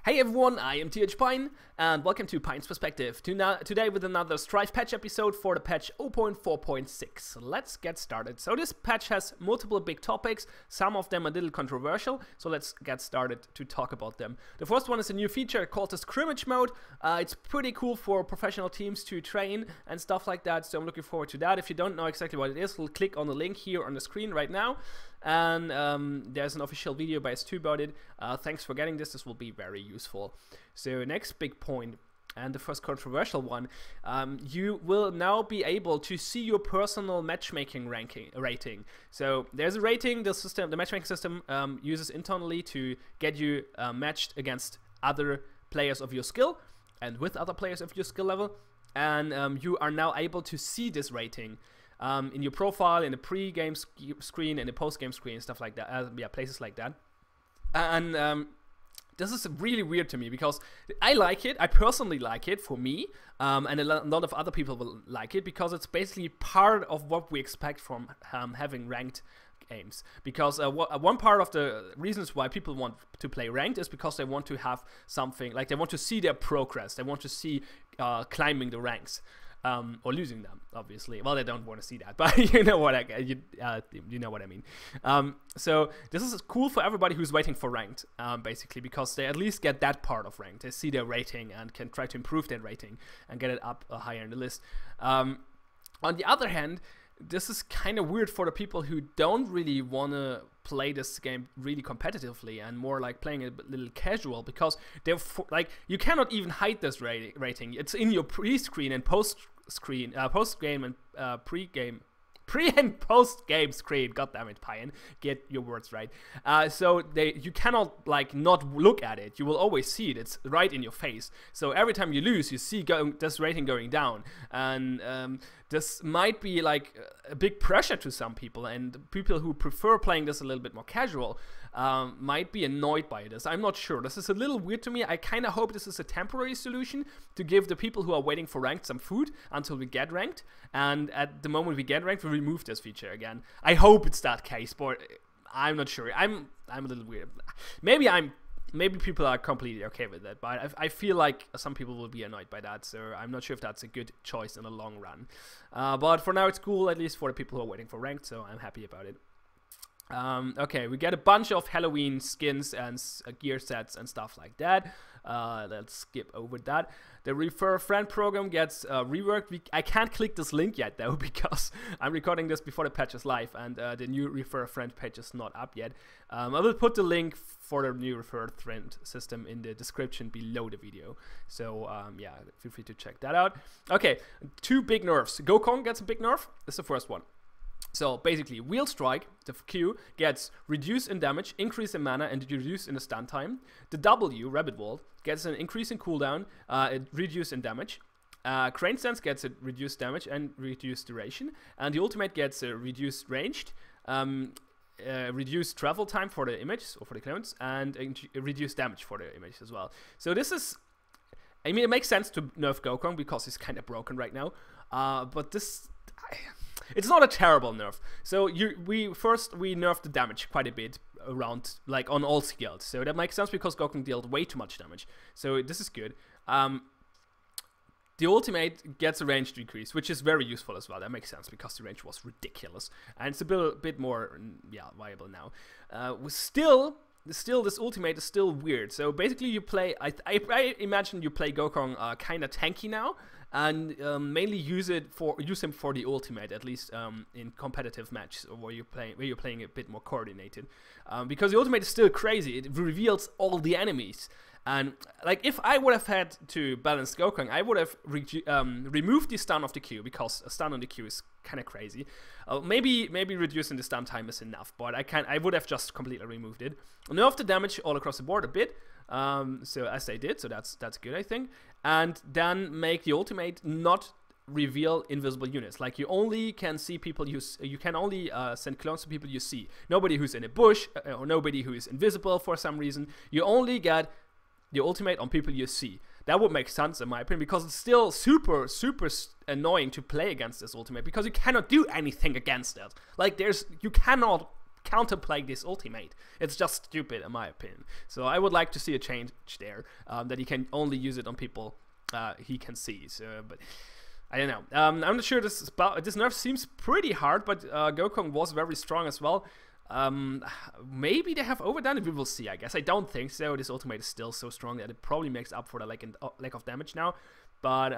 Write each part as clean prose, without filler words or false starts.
Hey everyone, I am Pion, and welcome to Pion's Perspective. Today with another Strife patch episode for the patch 0.4.6. Let's get started. So this patch has multiple big topics, some of them a little controversial, so let's get started to talk about them. The first one is a new feature called the scrimmage mode. It's pretty cool for professional teams to train and stuff like that, so I'm looking forward to that. If you don't know exactly what it is, we'll click on the link here on the screen right now. And there's an official video by S2 about it. Thanks for getting this will be very useful. So next big point, and the first controversial one, you will now be able to see your personal matchmaking rating. So there's a rating the matchmaking system uses internally to get you matched against other players of your skill and with other players of your skill level, and you are now able to see this rating in your profile, in the pre-game screen, in the post-game screen, stuff like that. Yeah, places like that. And this is really weird to me because I like it. I personally like it for me, and a lot of other people will like it because it's basically part of what we expect from having ranked games. Because one part of the reasons why people want to play ranked is because they want to have something, like they want to see their progress. They want to see climbing the ranks. Or losing them, obviously. Well, they don't want to see that, but you know what you know what I mean. So this is cool for everybody who's waiting for ranked, basically, because they at least get that part of ranked. They see their rating and can try to improve their rating and get it up higher in the list. On the other hand, this is kind of weird for the people who don't really want to play this game really competitively and more like playing a little casual, because they're like, you cannot even hide this rating. It's in your pre-screen and post-screen, post-game and pre-game. Pre and post game screen, god damn it, Pion, get your words right. So you cannot like not look at it. You will always see it. It's right in your face. So every time you lose, you see this rating going down, and this might be like a big pressure to some people, and people who prefer playing this a little bit more casual might be annoyed by this. I'm not sure. This is a little weird to me. I kind of hope this is a temporary solution to give the people who are waiting for ranked some food until we get ranked, and at the moment we get ranked, we remove this feature again. I hope it's that case, but I'm not sure. I'm a little weird. Maybe people are completely okay with it, but I feel like some people will be annoyed by that, so I'm not sure if that's a good choice in the long run. But for now, it's cool, at least for the people who are waiting for ranked, so I'm happy about it. Okay, we get a bunch of Halloween skins and gear sets and stuff like that. Let's skip over that. The Refer a Friend program gets reworked. I can't click this link yet though, because I'm recording this before the patch is live, and the new Refer a Friend page is not up yet. I will put the link for the new Refer a Friend system in the description below the video. So yeah, feel free to check that out. Okay, two big nerfs. Gokong gets a big nerf. This is the first one. So basically, Wheel Strike, the Q, gets reduced in damage, increase in mana, and reduced in the stun time. The W, Rabbit Vault, gets an increase in cooldown, reduced in damage. Crane Stance gets a reduced damage and reduced duration. And the Ultimate gets a reduced ranged, reduced travel time for the image, or for the clones, and reduced damage for the image as well. So this is, I mean, it makes sense to nerf Gokong because he's kind of broken right now. But this... it's not a terrible nerf. So we nerfed the damage quite a bit around, like on all skills. So that makes sense because Gokong dealt way too much damage. So this is good. The ultimate gets a range decrease, which is very useful as well. That makes sense because the range was ridiculous, and it's a bit more viable now. Still, this ultimate is still weird. So basically, you play. I imagine you play Gokong kind of tanky now, and mainly use him for the ultimate, at least in competitive matches, or where you're playing a bit more coordinated, because the ultimate is still crazy. It reveals all the enemies, and like if I would have had to balance Gokong, I would have removed the stun of the Q, because a stun on the Q is kind of crazy. Maybe reducing the stun time is enough, but I would have just completely removed it. Nerf the damage all across the board a bit. So as they did, so that's good, I think. And then make the ultimate not reveal invisible units. Like you only can see people you can only send clones to people you see. Nobody who's in a bush or nobody who is invisible for some reason. You only get the ultimate on people you see. That would make sense in my opinion, because it's still super annoying to play against this ultimate, because you cannot do anything against it. Like you cannot counterplay this ultimate. It's just stupid in my opinion. So I would like to see a change there, that he can only use it on people he can see. So, but I don't know. I'm not sure. This nerf seems pretty hard, but Gokong was very strong as well. Maybe they have overdone it. We will see. I guess I don't think so. This ultimate is still so strong that it probably makes up for the lack of damage now. But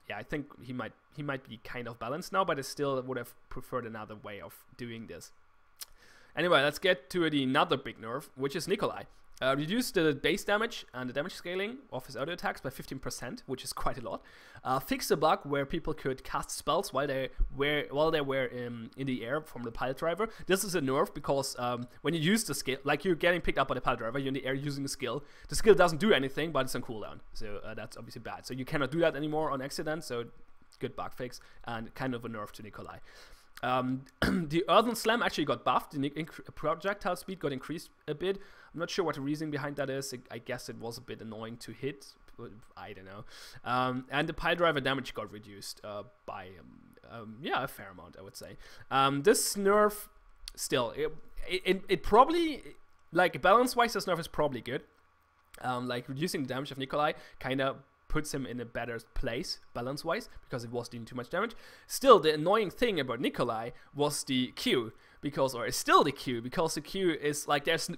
yeah, I think he might be kind of balanced now. But I still would have preferred another way of doing this. Anyway, let's get to another big nerf, which is Nikolai. Reduced the base damage and the damage scaling of his auto attacks by 15%, which is quite a lot. Fixed a bug where people could cast spells while they were in the air from the pile driver. This is a nerf because when you use the skill, like you're getting picked up by the pile driver, you're in the air using the skill doesn't do anything, but it's on cooldown. So that's obviously bad. So you cannot do that anymore on accident. So good bug fix and kind of a nerf to Nikolai. The Earthen Slam actually got buffed. The projectile speed got increased a bit. I'm not sure what the reasoning behind that is. I guess it was a bit annoying to hit. I don't know. And the pile driver damage got reduced by yeah, a fair amount, I would say. This nerf still it probably, like, balance wise, this nerf is probably good. Like reducing the damage of Nikolai kind of puts him in a better place balance-wise because it was doing too much damage. Still, the annoying thing about Nikolai was the Q, or is still the Q, because the Q is like, there's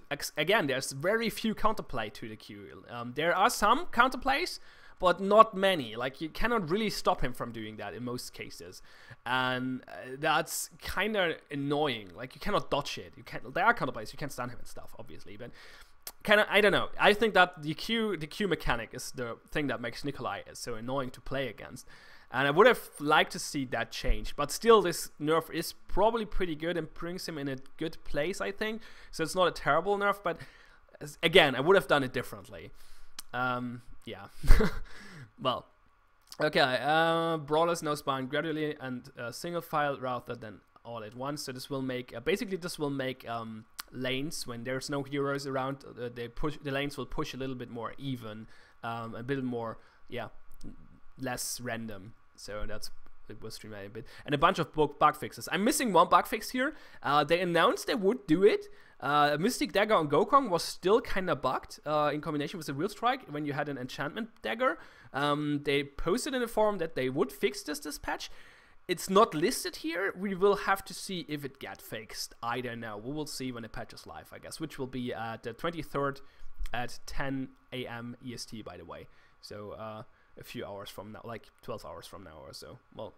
very few counterplay to the Q. There are some counterplays, but not many. Like, you cannot really stop him from doing that in most cases, and that's kind of annoying. Like, you cannot dodge it. There are counterplays, you can stun him and stuff, obviously, but I don't know. I think that the Q mechanic is the thing that makes Nikolai so annoying to play against. And I would have liked to see that change. But still, this nerf is probably pretty good and brings him in a good place, I think. So it's not a terrible nerf, but again, I would have done it differently. Yeah. Well, okay. Brawlers now spawn gradually and single file rather than all at once. So this will make, basically this will make lanes, when there's no heroes around, the lanes will push a little bit more even, a bit more, yeah, less random. So it was streamlined a bit, and a bunch of bug fixes. I'm missing one bug fix here. They announced they would do it. Mystic Dagger on Gokong was still kind of bugged in combination with the Real Strike when you had an enchantment dagger. They posted in the forum that they would fix this patch. It's not listed here. We will have to see if it gets fixed. I don't know. We will see when the patch is live, I guess, which will be at the 23rd at 10 a.m. EST, by the way. So a few hours from now, like 12 hours from now or so. Well,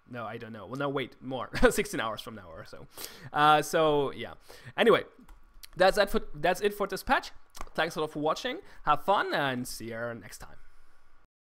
no, I don't know. Well, no, wait, more. 16 hours from now or so. So yeah. Anyway, that's it for this patch. Thanks a lot for watching. Have fun and see you next time.